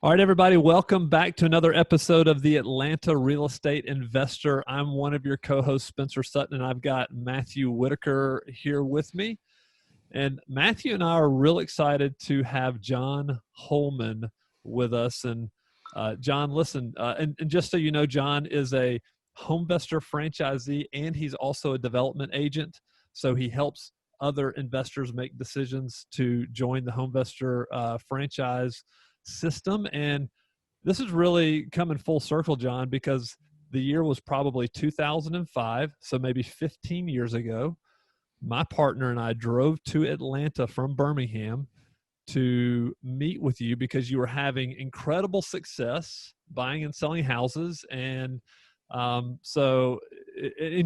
All right, everybody, welcome back to another episode of the Atlanta Real Estate Investor. I'm one of your co-hosts, Spencer Sutton, and I've got Matthew Whitaker here with me. And Matthew and I are real excited to have John Holman with us. And John, listen, and just so you know, John is a HomeVestor franchisee, and he's also a development agent. So he helps other investors make decisions to join the HomeVestor franchise system. And this is really coming full circle, John, because the year was probably 2005, so maybe 15 years ago. My partner and I drove to Atlanta from Birmingham to meet with you because you were having incredible success buying and selling houses. And and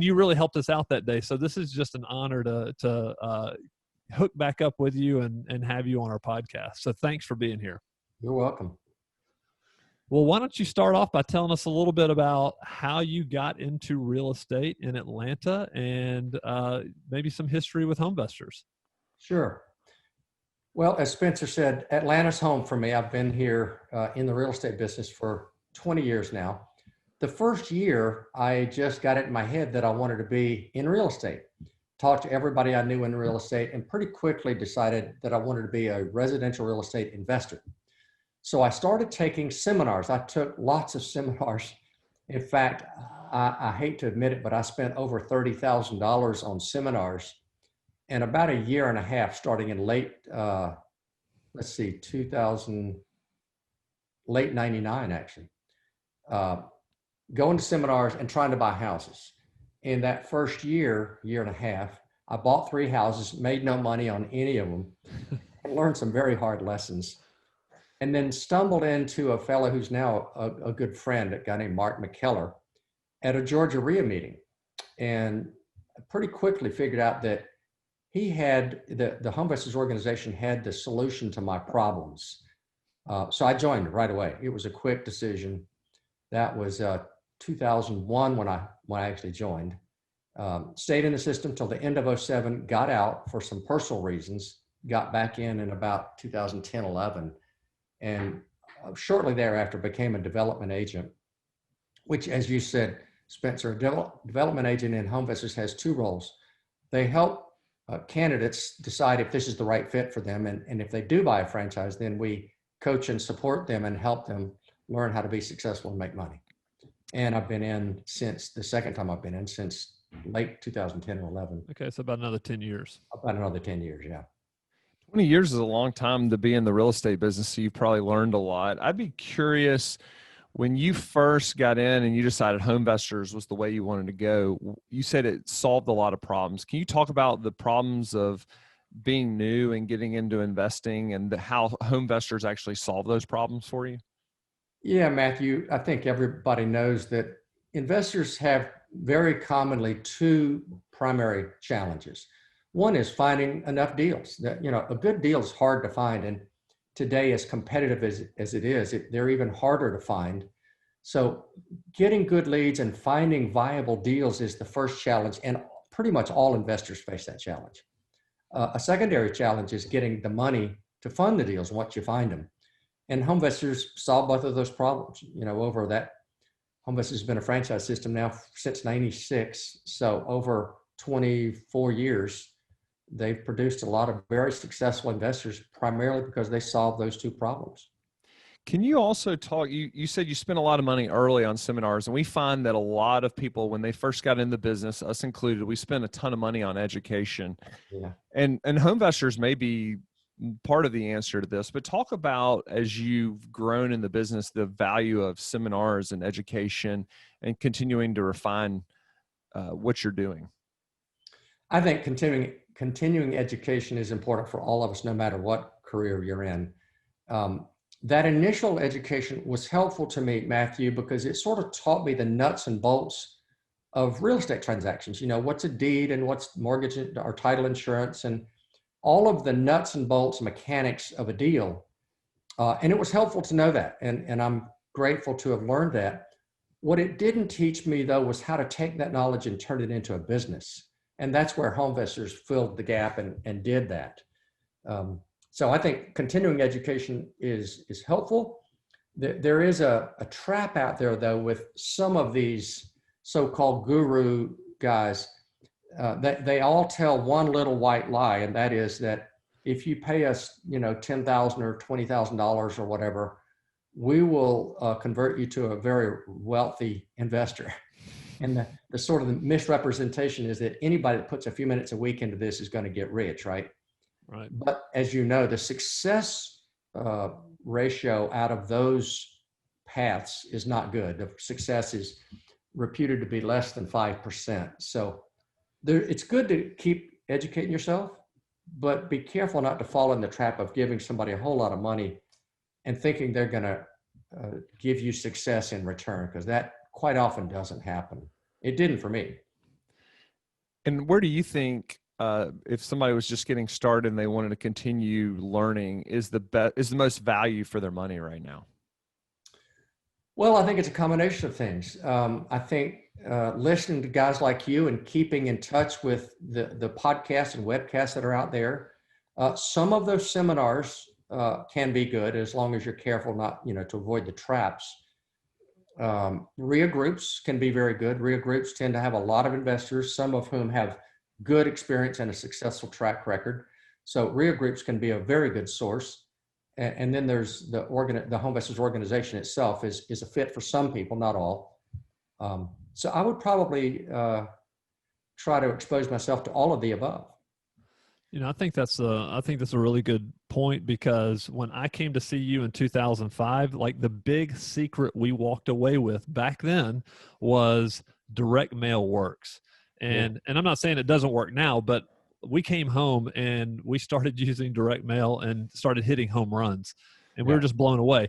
you really helped us out that day. So this is just an honor to hook back up with you and have you on our podcast. So thanks for being here. You're welcome. Well, why don't you start off by telling us a little bit about how you got into real estate in Atlanta and maybe some history with HomeVesters. Sure. Well, as Spencer said, Atlanta's home for me. I've been here in the real estate business for 20 years now. The first year, I just got it in my head that I wanted to be in real estate. Talked to everybody I knew in real estate and pretty quickly decided that I wanted to be a residential real estate investor. So I started taking seminars. I took lots of seminars. In fact, I hate to admit it, but I spent over $30,000 on seminars in about a year and a half, starting in late 99 actually. Going to seminars and trying to buy houses. In that first year and a half, I bought 3 houses, made no money on any of them, and learned some very hard lessons. And then stumbled into a fellow who's now a good friend, a guy named Mark McKellar, at a Georgia RIA meeting. And I pretty quickly figured out that he had, the HomeVesters organization had the solution to my problems. So I joined right away. It was a quick decision. That was 2001 when I actually joined. Stayed in the system till the end of 2007, got out for some personal reasons, got back in about 2010, 11. And shortly thereafter became a development agent, which, as you said, Spencer, a development agent in HomeVesters has 2 roles. They help candidates decide if this is the right fit for them. And if they do buy a franchise, then we coach and support them and help them learn how to be successful and make money. And I've been in since the second time I've been in since late 2010 or 11. Okay, so about another 10 years. About another 10 years, yeah. 20 years is a long time to be in the real estate business, so you've probably learned a lot. I'd be curious, when you first got in and you decided HomeVesters was the way you wanted to go, you said it solved a lot of problems. Can you talk about the problems of being new and getting into investing and how HomeVesters actually solve those problems for you? Yeah, Matthew, I think everybody knows that investors have very commonly 2 primary challenges. One is finding enough deals. That, a good deal is hard to find, and today, as competitive as it is, they're even harder to find. So getting good leads and finding viable deals is the first challenge, and pretty much all investors face that challenge. A secondary challenge is getting the money to fund the deals once you find them. And HomeVesters solve both of those problems. Over that, HomeVesters has been a franchise system now since '96, so over 24 years. They've produced a lot of very successful investors, primarily because they solve those 2 problems. Can you also talk, you said you spent a lot of money early on seminars, and we find that a lot of people, when they first got in the business, us included, we spend a ton of money on education. Yeah. And HomeVesters may be part of the answer to this, but talk about, as you've grown in the business, the value of seminars and education and continuing to refine what you're doing. I think continuing education is important for all of us, no matter what career you're in. That initial education was helpful to me, Matthew, because it sort of taught me the nuts and bolts of real estate transactions. What's a deed and what's mortgage or title insurance and all of the nuts and bolts mechanics of a deal. And it was helpful to know that. And I'm grateful to have learned that. What it didn't teach me, though, was how to take that knowledge and turn it into a business. And that's where HomeVesters filled the gap and did that. So I think continuing education is helpful. There is a trap out there, though, with some of these so-called guru guys. That they all tell one little white lie, and that is that if you pay us, $10,000 or $20,000 or whatever, we will convert you to a very wealthy investor. And the sort of the misrepresentation is that anybody that puts a few minutes a week into this is going to get rich, right? Right. But as you know, the success ratio out of those paths is not good. The success is reputed to be less than 5%. So it's good to keep educating yourself, but be careful not to fall in the trap of giving somebody a whole lot of money and thinking they're going to give you success in return, because that quite often doesn't happen. It didn't for me. And where do you think, if somebody was just getting started and they wanted to continue learning, is the most value for their money right now? Well, I think it's a combination of things. I think listening to guys like you and keeping in touch with the podcasts and webcasts that are out there. Some of those seminars can be good as long as you're careful not, to avoid the traps. RIA groups can be very good. RIA groups tend to have a lot of investors, some of whom have good experience and a successful track record. So RIA groups can be a very good source. And then there's the HomeVesters organization itself is a fit for some people, not all. So I would probably try to expose myself to all of the above. I think that's a really good point, because when I came to see you in 2005, like the big secret we walked away with back then was direct mail works. And I'm not saying it doesn't work now, but we came home and we started using direct mail and started hitting home runs, and we were just blown away.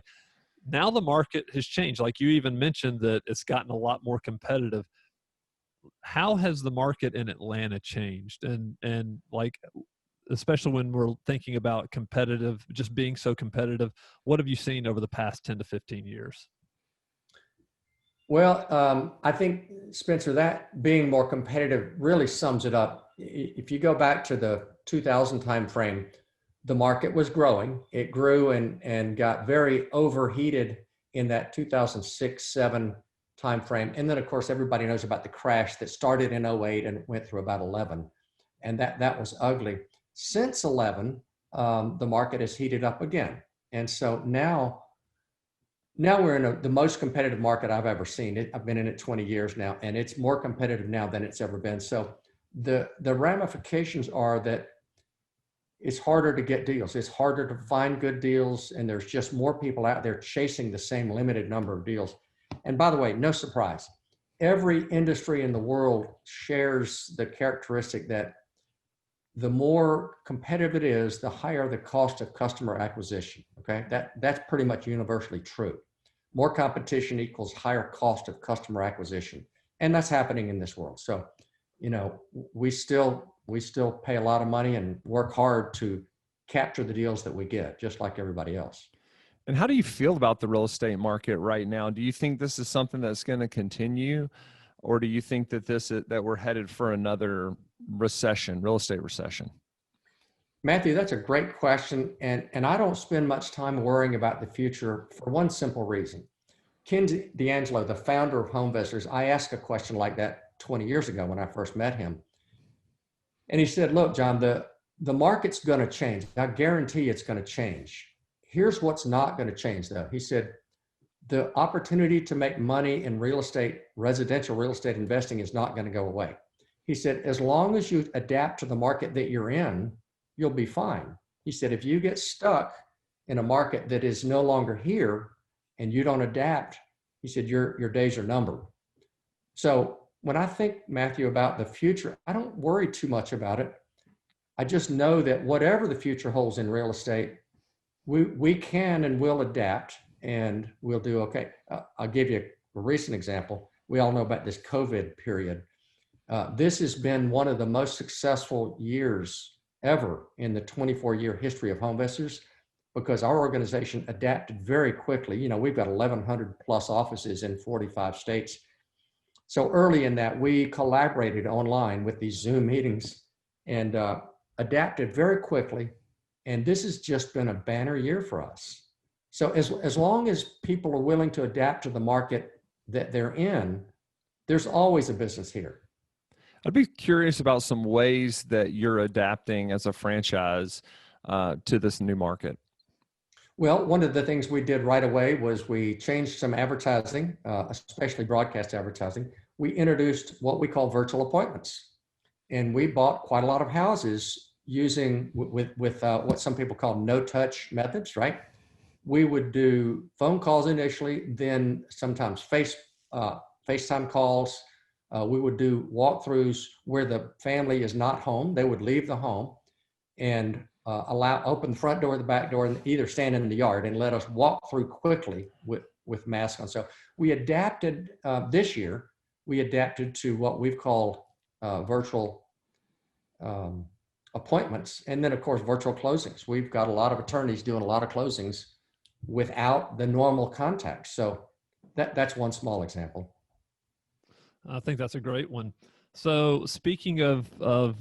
Now the market has changed. Like you even mentioned that it's gotten a lot more competitive. How has the market in Atlanta changed? And like, especially when we're thinking about just being so competitive, what have you seen over the past 10 to 15 years? Well, I think, Spencer, that being more competitive really sums it up. If you go back to the 2000 timeframe, the market was growing. It grew and got very overheated in that 2006-07 timeframe. And then, of course, everybody knows about the crash that started in 08 and went through about 11. And that was ugly. Since 11, the market has heated up again. And so now we're in the most competitive market I've ever seen. I've been in it 20 years now, and it's more competitive now than it's ever been. So the ramifications are that it's harder to get deals. It's harder to find good deals, and there's just more people out there chasing the same limited number of deals. And by the way, no surprise, every industry in the world shares the characteristic that the more competitive it is, the higher the cost of customer acquisition. Okay, that's pretty much universally true. More competition equals higher cost of customer acquisition, and that's happening in this world. So, we still pay a lot of money and work hard to capture the deals that we get, just like everybody else. And how do you feel about the real estate market right now? Do you think this is something that's going to continue, or do you think that we're headed for another recession, real estate recession? Matthew, that's a great question. And I don't spend much time worrying about the future for one simple reason. Ken D'Angelo, the founder of HomeVesters, I asked a question like that 20 years ago when I first met him. And he said, look, John, the market's going to change. I guarantee it's going to change. Here's what's not going to change, though. He said, the opportunity to make money in real estate, residential real estate investing, is not going to go away. He said, as long as you adapt to the market that you're in, you'll be fine. He said, if you get stuck in a market that is no longer here and you don't adapt, he said, your days are numbered. So when I think, Matthew, about the future, I don't worry too much about it. I just know that whatever the future holds in real estate, we can and will adapt, and we'll do okay. I'll give you a recent example. We all know about this COVID period. This has been one of the most successful years ever in the 24-year history of HomeVesters, because our organization adapted very quickly. We've got 1,100 plus offices in 45 states. So early in that, we collaborated online with these Zoom meetings and adapted very quickly. And this has just been a banner year for us. So as long as people are willing to adapt to the market that they're in, there's always a business here. I'd be curious about some ways that you're adapting as a franchise to this new market. Well, one of the things we did right away was we changed some advertising, especially broadcast advertising. We introduced what we call virtual appointments. And we bought quite a lot of houses using with what some people call no-touch methods, right? We would do phone calls initially, then sometimes FaceTime calls. We would do walkthroughs where the family is not home. They would leave the home and open the front door, the back door, and either stand in the yard and let us walk through quickly with masks on. So we adapted this year. We adapted to what we've called virtual appointments, and then of course virtual closings. We've got a lot of attorneys doing a lot of closings without the normal contact. So that's one small example. I think that's a great one. So speaking of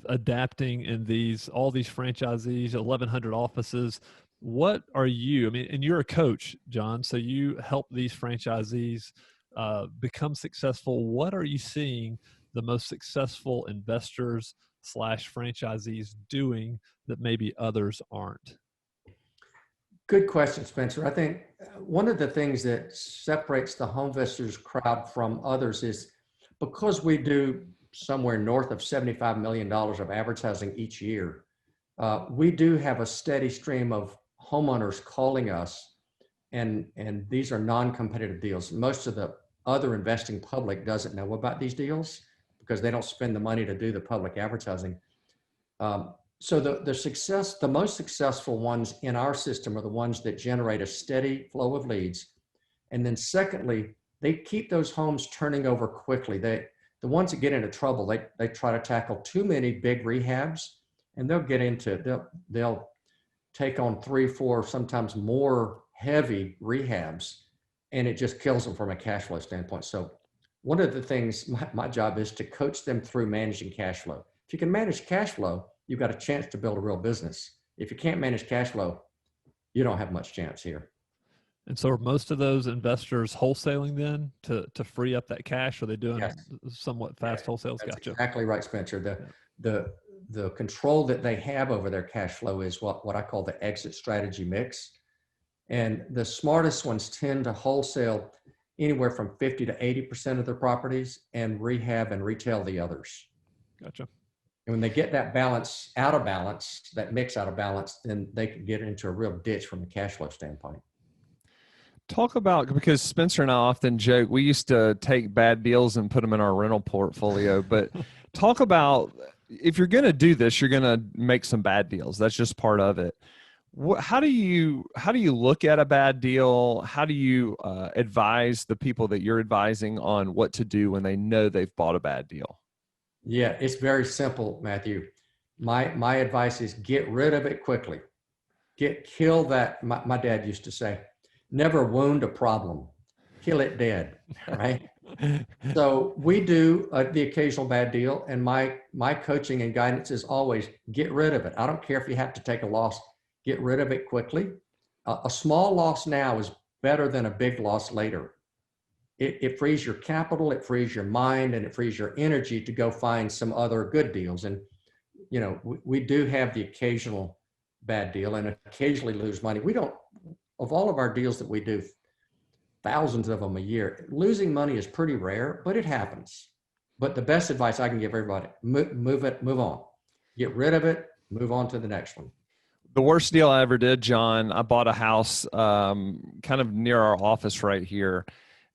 adapting in all these franchisees, 1,100 offices, what are you, I mean, and you're a coach, John, so you help these franchisees become successful. What are you seeing the most successful investors / franchisees doing that maybe others aren't? Good question, Spencer. I think one of the things that separates the HomeVesters crowd from others is because we do somewhere north of $75 million of advertising each year, we do have a steady stream of homeowners calling us, and these are non-competitive deals. Most of the other investing public doesn't know about these deals because they don't spend the money to do the public advertising. So the most successful ones in our system are the ones that generate a steady flow of leads. And then secondly, they keep those homes turning over quickly. The ones that get into trouble, they try to tackle too many big rehabs, and they'll take on 3, 4, sometimes more heavy rehabs, and it just kills them from a cash flow standpoint. So one of the things my job is to coach them through managing cash flow. If you can manage cash flow, you've got a chance to build a real business. If you can't manage cash flow, you don't have much chance here. And so are most of those investors wholesaling then to free up that cash? Are they doing somewhat fast wholesales? That's Gotcha. exactly right, Spencer. The control that they have over their cash flow is what I call the exit strategy mix. And the smartest ones tend to wholesale anywhere from 50 to 80% of their properties and rehab and retail the others. Gotcha. And when they get that balance out of balance, that mix out of balance, then they can get into a real ditch from a cash flow standpoint. Talk about, because Spencer and I often joke, we used to take bad deals and put them in our rental portfolio, but talk about, if you're going to do this, you're going to make some bad deals. That's just part of it. How do you look at a bad deal? How do you advise the people that you're advising on what to do when they know they've bought a bad deal? Yeah, it's very simple, Matthew. My advice is get rid of it quickly. Kill that. My dad used to say, never wound a problem, kill it dead, right? So we do the occasional bad deal, and my coaching and guidance is always get rid of it. I don't care if you have to take a loss, get rid of it quickly. A small loss now is better than a big loss later. It frees your capital, it frees your mind, and it frees your energy to go find some other good deals. And, you know, we do have the occasional bad deal and occasionally lose money. We don't, of all of our deals that we do, thousands of them a year, losing money is pretty rare, but it happens. But the best advice I can give everybody, move on. Get rid of it, move on to the next one. The worst deal I ever did, John, I bought a house kind of near our office right here,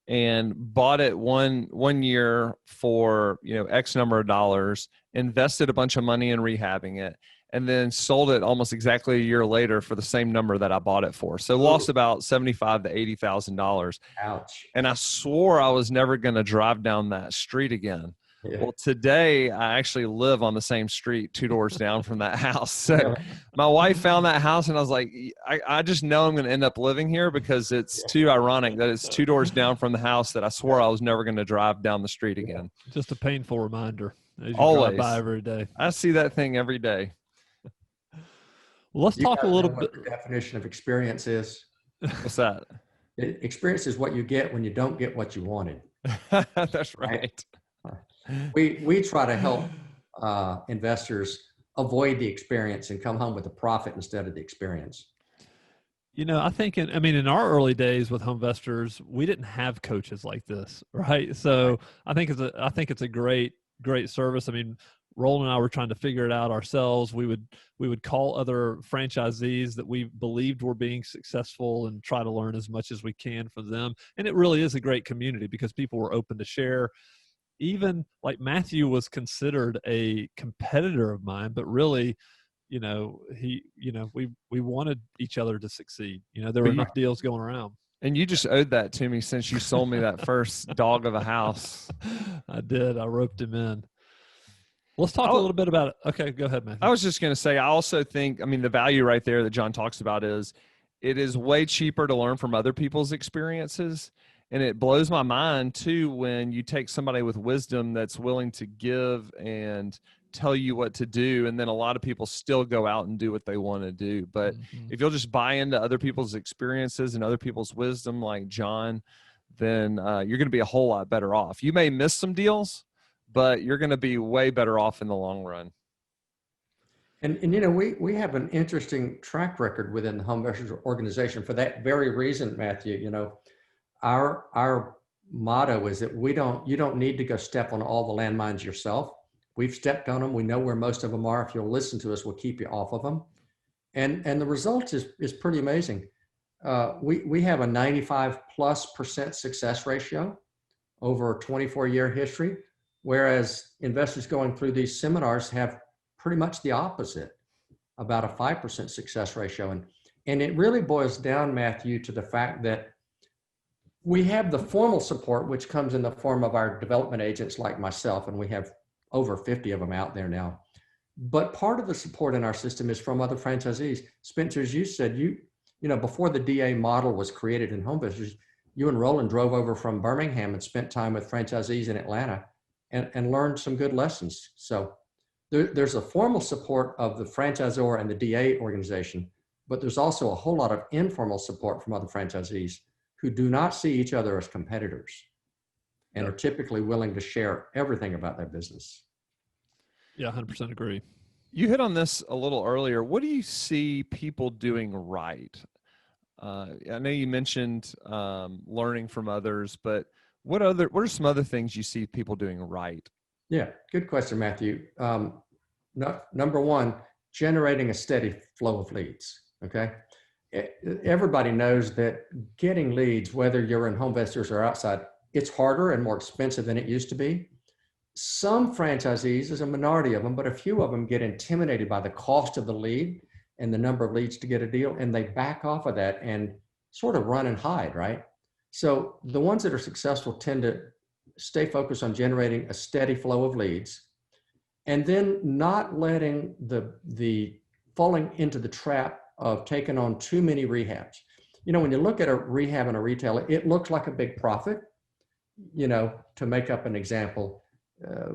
and bought it one year for, X number of dollars, invested a bunch of money in rehabbing it, and then sold it almost exactly a year later for the same number that I bought it for. So lost about $75,000 to $80,000. Ouch. And I swore I was never going to drive down that street again. Yeah. Well, today I actually live on the same street 2 doors down from that house. So my wife found that house, and I was like, I just know I'm going to end up living here because it's too ironic that it's 2 doors down from the house that I swore I was never going to drive down the street again. Just a painful reminder as you Always. drive by every day. I see that thing every day. Well, let's talk a little bit. What the definition of experience is. What's that? Experience is what you get when you don't get what you wanted. That's right. We try to help investors avoid the experience and come home with a profit instead of the experience. I think in our early days with HomeVesters, we didn't have coaches like this, right? So I think it's a great service. I mean, Roland and I were trying to figure it out ourselves. We would call other franchisees that we believed were being successful and try to learn as much as we can from them. And it really is a great community because people were open to share. Even like Matthew was considered a competitor of mine, but really, we wanted each other to succeed. There were enough deals going around. And you just owed that to me since you sold me that first dog of a house. I did. I roped him in. Let's talk a little bit about it. Okay, go ahead, Matthew. I was just going to say, I also think, the value right there that John talks about is it is way cheaper to learn from other people's experiences. And it blows my mind too when you take somebody with wisdom that's willing to give and tell you what to do, and then a lot of people still go out and do what they want to do. But if you'll just buy into other people's experiences and other people's wisdom like John, then you're going to be a whole lot better off. You may miss some deals, but you're going to be way better off in the long run. And we have an interesting track record within the HomeVesters organization for that very reason, Matthew. Our motto is that you don't need to go step on all the landmines yourself. We've stepped on them. We know where most of them are. If you'll listen to us, we'll keep you off of them. And the result is pretty amazing. We have a 95+% success ratio over a 24-year history, whereas investors going through these seminars have pretty much the opposite, about a 5% success ratio. And it really boils down, Matthew, to the fact that we have the formal support, which comes in the form of our development agents like myself, and we have over 50 of them out there now. But part of the support in our system is from other franchisees. Spencer, as you said, before the DA model was created in HomeVesters, you and Roland drove over from Birmingham and spent time with franchisees in Atlanta and learned some good lessons. So there's a formal support of the franchisor and the DA organization, but there's also a whole lot of informal support from other franchisees who do not see each other as competitors and are typically willing to share everything about their business. Yeah, 100% agree. You hit on this a little earlier. What do you see people doing right? I know you mentioned learning from others, but what are some other things you see people doing right? Yeah, good question, Matthew. Number one, generating a steady flow of leads, okay? Everybody knows that getting leads, whether you're in HomeVesters or outside, it's harder and more expensive than it used to be. Some franchisees, there's a minority of them, but a few of them get intimidated by the cost of the lead and the number of leads to get a deal, and they back off of that and sort of run and hide, right? So the ones that are successful tend to stay focused on generating a steady flow of leads and then not letting the falling into the trap of taking on too many rehabs. When you look at a rehab and a retailer, it looks like a big profit. To make up an example,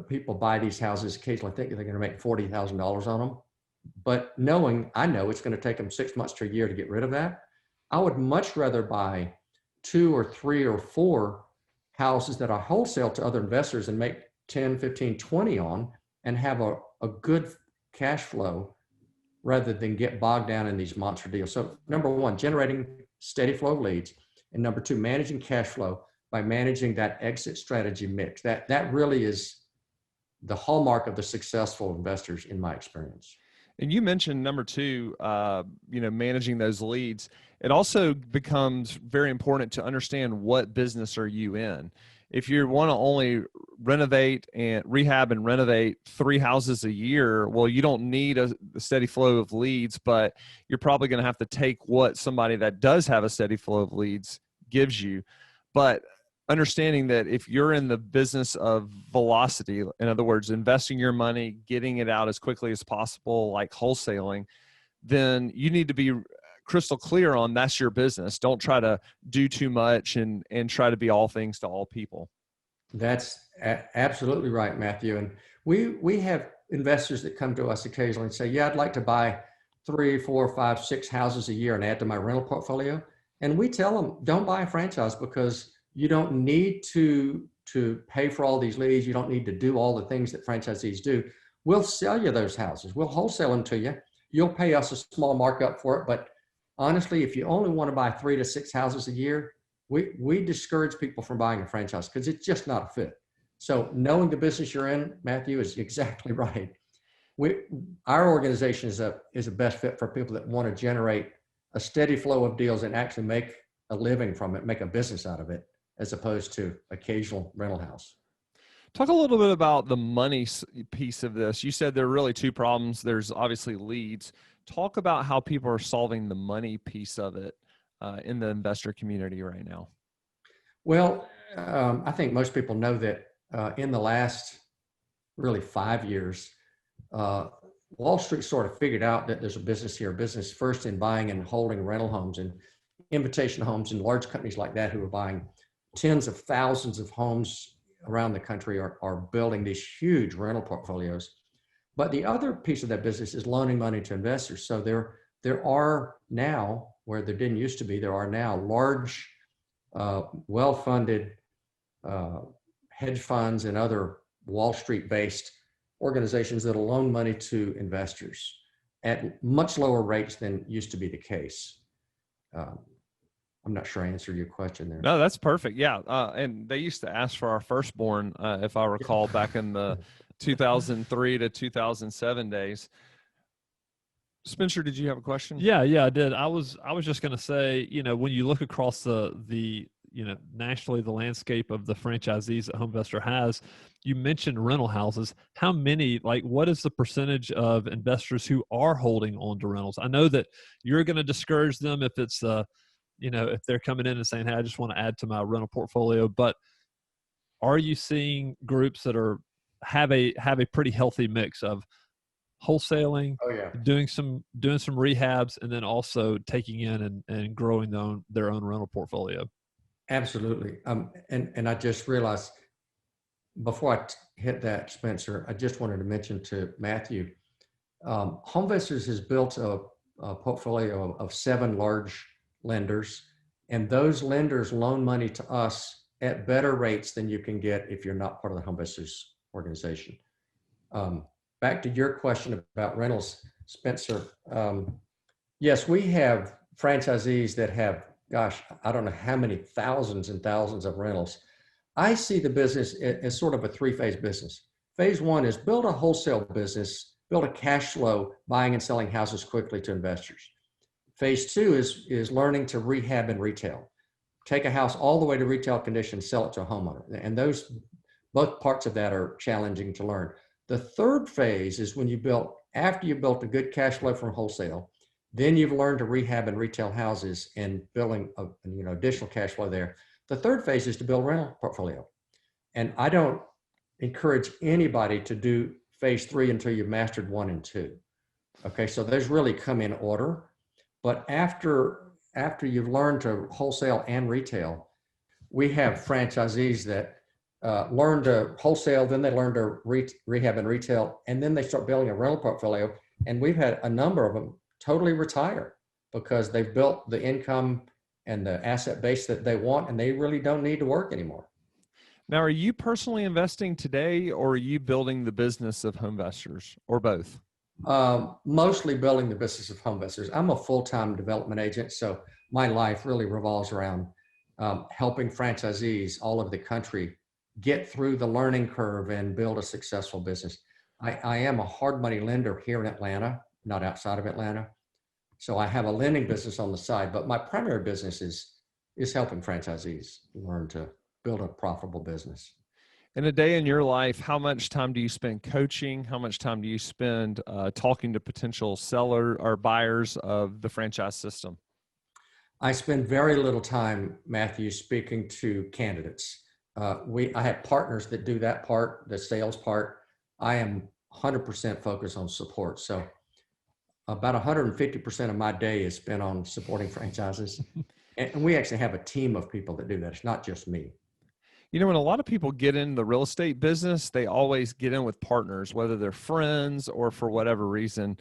people buy these houses occasionally thinking they're going to make $40,000 on them. But I know it's going to take them 6 months to a year to get rid of that. I would much rather buy 2 or 3 or 4 houses that I wholesale to other investors and make 10, 15, 20 on and have a good cash flow rather than get bogged down in these monster deals. So number one, generating steady flow of leads. And number two, managing cash flow by managing that exit strategy mix. That really is the hallmark of the successful investors in my experience. And you mentioned number two, managing those leads. It also becomes very important to understand what business are you in. If you want to only renovate and rehab and renovate 3 houses a year, well, you don't need a steady flow of leads, but you're probably going to have to take what somebody that does have a steady flow of leads gives you. But understanding that if you're in the business of velocity, in other words, investing your money, getting it out as quickly as possible, like wholesaling, then you need to be crystal clear on that's your business. Don't try to do too much and try to be all things to all people. That's absolutely right, Matthew. And we have investors that come to us occasionally and say, yeah, I'd like to buy 3, 4, 5, 6 houses a year and add to my rental portfolio. And we tell them, don't buy a franchise because you don't need to pay for all these leads. You don't need to do all the things that franchisees do. We'll sell you those houses. We'll wholesale them to you. You'll pay us a small markup for it. But honestly, if you only want to buy 3 to 6 houses a year, we discourage people from buying a franchise because it's just not a fit. So knowing the business you're in, Matthew, is exactly right. Our organization is a best fit for people that want to generate a steady flow of deals and actually make a living from it, make a business out of it, as opposed to occasional rental house. Talk a little bit about the money piece of this. You said there are really two problems. There's obviously leads. Talk about how people are solving the money piece of it in the investor community right now. Well, I think most people know that in the last really 5 years, Wall Street sort of figured out that there's a business here, a business first in buying and holding rental homes and invitation homes, and large companies like that who are buying tens of thousands of homes around the country are building these huge rental portfolios. But the other piece of that business is loaning money to investors. So there are now, where there didn't used to be, there are now large, well-funded hedge funds and other Wall Street-based organizations that will loan money to investors at much lower rates than used to be the case. I'm not sure I answered your question there. No, that's perfect. Yeah. And they used to ask for our firstborn, if I recall, back in the 2003 to 2007 days. Spencer, did you have a question? Yeah, I did. I was just going to say, when you look across the nationally, the landscape of the franchisees that HomeVestor has, you mentioned rental houses. How many, what is the percentage of investors who are holding on to rentals? I know that you're going to discourage them if it's, if they're coming in and saying, hey, I just want to add to my rental portfolio, but are you seeing groups that have a pretty healthy mix of wholesaling, doing some rehabs, and then also taking in and growing their own rental portfolio? Absolutely. And I just realized before I hit that, Spencer, I just wanted to mention to Matthew, HomeVestors has built a portfolio of 7 large lenders, and those lenders loan money to us at better rates than you can get if you're not part of the HomeVestors organization. Back to your question about rentals, Spencer. Yes, we have franchisees that have, gosh, I don't know how many thousands and thousands of rentals. I see the business as sort of a 3-phase business. Phase 1 is build a wholesale business, build a cash flow, buying and selling houses quickly to investors. Phase 2 is learning to rehab and retail. Take a house all the way to retail condition, sell it to a homeowner. And both parts of that are challenging to learn. The third phase is when after you built a good cash flow from wholesale, then you've learned to rehab and retail houses and building additional cash flow there. The third phase is to build a rental portfolio. And I don't encourage anybody to do phase 3 until you've mastered 1 and 2. Okay, so those really come in order. But after you've learned to wholesale and retail, we have franchisees that learn to wholesale, then they learn to rehab and retail, and then they start building a rental portfolio. And we've had a number of them totally retire because they've built the income and the asset base that they want, and they really don't need to work anymore. Now, are you personally investing today, or are you building the business of HomeVestors, or both? Mostly building the business of HomeVestors. I'm a full-time development agent, so my life really revolves around helping franchisees all over the country get through the learning curve and build a successful business. I am a hard money lender here in Atlanta, not outside of Atlanta. So I have a lending business on the side, but my primary business is helping franchisees learn to build a profitable business. In a day in your life, how much time do you spend coaching? How much time do you spend talking to potential seller or buyers of the franchise system? I spend very little time, Matthew, speaking to candidates. I have partners that do that part, the sales part. I am 100% focused on support. So about 150% of my day is spent on supporting franchises. And we actually have a team of people that do that. It's not just me. When a lot of people get in the real estate business, they always get in with partners, whether they're friends or for whatever reason.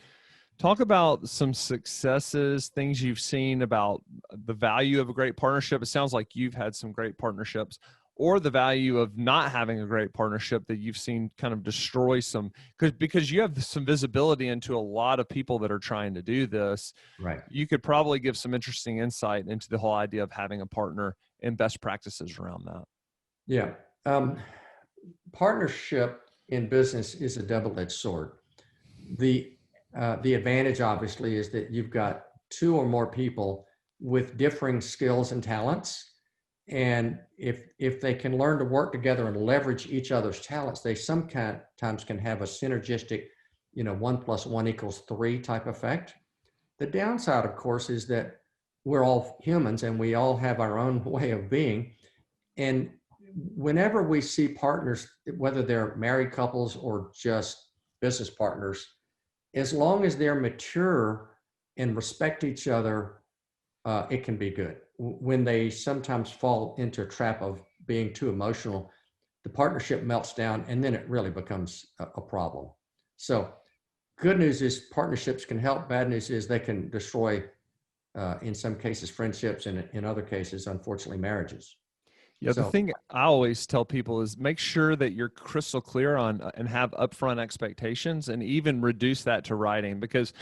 Talk about some successes, things you've seen about the value of a great partnership. It sounds like you've had some great partnerships, or the value of not having a great partnership that you've seen kind of destroy some, because you have some visibility into a lot of people that are trying to do this. Right. You could probably give some interesting insight into the whole idea of having a partner and best practices around that. Yeah. Partnership in business is a double-edged sword. The advantage, obviously, is that you've got two or more people with differing skills and talents. And if they can learn to work together and leverage each other's talents, they sometimes can have a synergistic, 1 + 1 = 3 type effect. The downside, of course, is that we're all humans and we all have our own way of being. And whenever we see partners, whether they're married couples or just business partners, as long as they're mature and respect each other, it can be good. When they sometimes fall into a trap of being too emotional, the partnership melts down and then it really becomes a problem. So good news is partnerships can help. Bad news is they can destroy, in some cases, friendships, and in other cases, unfortunately, marriages. Yeah, the thing I always tell people is make sure that you're crystal clear on and have upfront expectations, and even reduce that to writing, because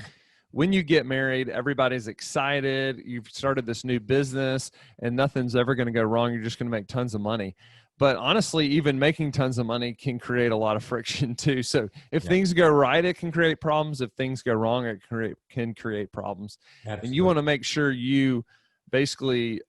when you get married, everybody's excited. You've started this new business and nothing's ever going to go wrong. You're just going to make tons of money. But honestly, even making tons of money can create a lot of friction too. So if things go right, it can create problems. If things go wrong, it can create problems. Absolutely. And you want to make sure you basically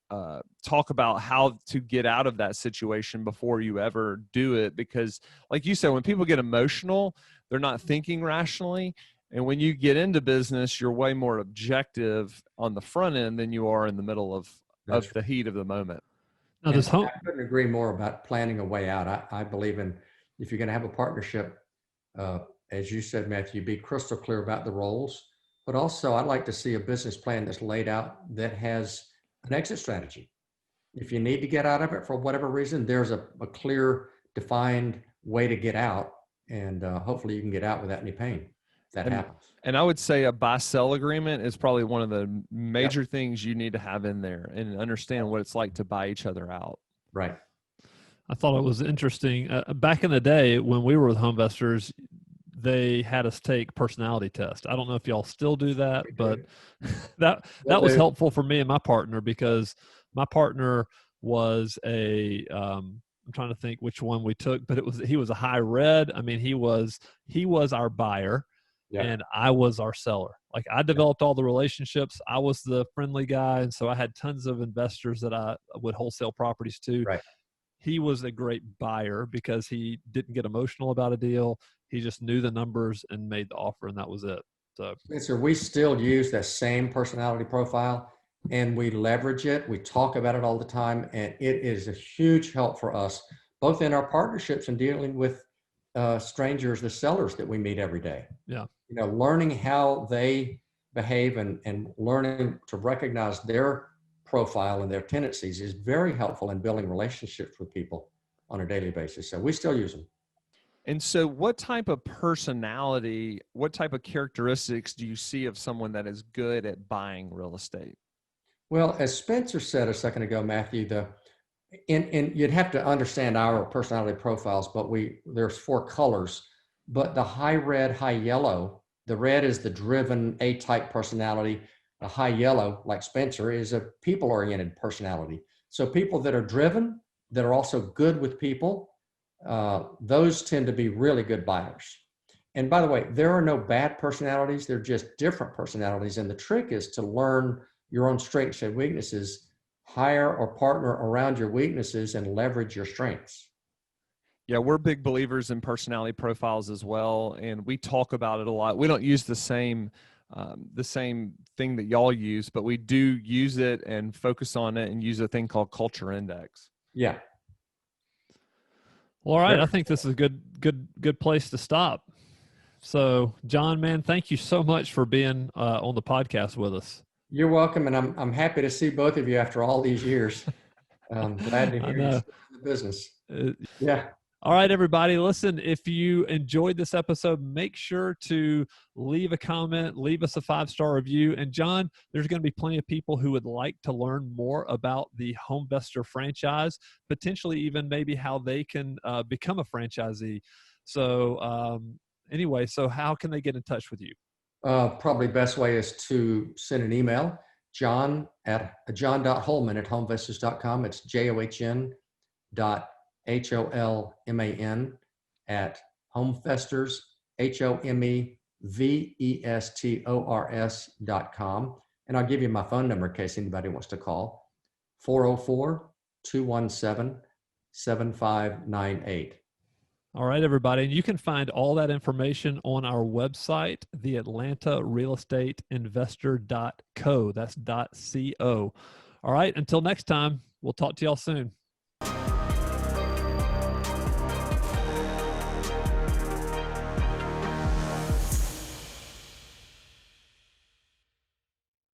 talk about how to get out of that situation before you ever do it. Because like you said, when people get emotional, they're not thinking rationally. And when you get into business, you're way more objective on the front end than you are in the middle of the heat of the moment. Now, I couldn't agree more about planning a way out. I believe in, if you're going to have a partnership, as you said, Matthew, be crystal clear about the roles. But also, I'd like to see a business plan that's laid out that has an exit strategy. If you need to get out of it for whatever reason, there's a clear, defined way to get out. And hopefully you can get out without any pain. That happens. And I would say a buy-sell agreement is probably one of the major things you need to have in there, and understand what it's like to buy each other out. Right. I thought it was interesting. Back in the day when we were with HomeVesters, they had us take personality tests. I don't know if y'all still do that, but that was helpful for me and my partner, because my partner was I'm trying to think which one we took, but he was a high red. I mean, he was our buyer. Yeah. And I was our seller. Like, I developed all the relationships. I was the friendly guy. And so I had tons of investors that I would wholesale properties to. Right. He was a great buyer because he didn't get emotional about a deal. He just knew the numbers and made the offer, and that was it. So, Spencer, we still use that same personality profile, and we leverage it. We talk about it all the time, and it is a huge help for us, both in our partnerships and dealing with strangers, the sellers that we meet every day. Yeah. Learning how they behave and learning to recognize their profile and their tendencies is very helpful in building relationships with people on a daily basis. So we still use them. And so what type of personality, what type of characteristics do you see of someone that is good at buying real estate? Well, as Spencer said a second ago, Matthew, and you'd have to understand our personality profiles, but there's 4 colors, but the high red, high yellow, the red is the driven A-type personality. The high yellow, like Spencer, is a people-oriented personality. So people that are driven, that are also good with people, those tend to be really good buyers. And by the way, there are no bad personalities. They're just different personalities. And the trick is to learn your own strengths and weaknesses, hire or partner around your weaknesses, and leverage your strengths. Yeah, we're big believers in personality profiles as well, and we talk about it a lot. We don't use the same thing that y'all use, but we do use it and focus on it and use a thing called Culture Index. Yeah. Well, all right. I think this is a good place to stop. So, John, man, thank you so much for being on the podcast with us. You're welcome, and I'm happy to see both of you after all these years. I'm glad to hear you in the business. Yeah. All right, everybody, listen, if you enjoyed this episode, make sure to leave a comment, leave us a 5-star review. And John, there's going to be plenty of people who would like to learn more about the HomeVestor franchise, potentially even maybe how they can become a franchisee. So anyway, so how can they get in touch with you? Probably best way is to send an email, john.holman@homevestors.com. It's JOHN.HOLMAN at HomeVestors, HOMEVESTORS.com. And I'll give you my phone number in case anybody wants to call, 404-217-7598. All right, everybody. And you can find all that information on our website, the AtlantaRealEstateInvestor.co. That's .co. All right. Until next time, we'll talk to y'all soon.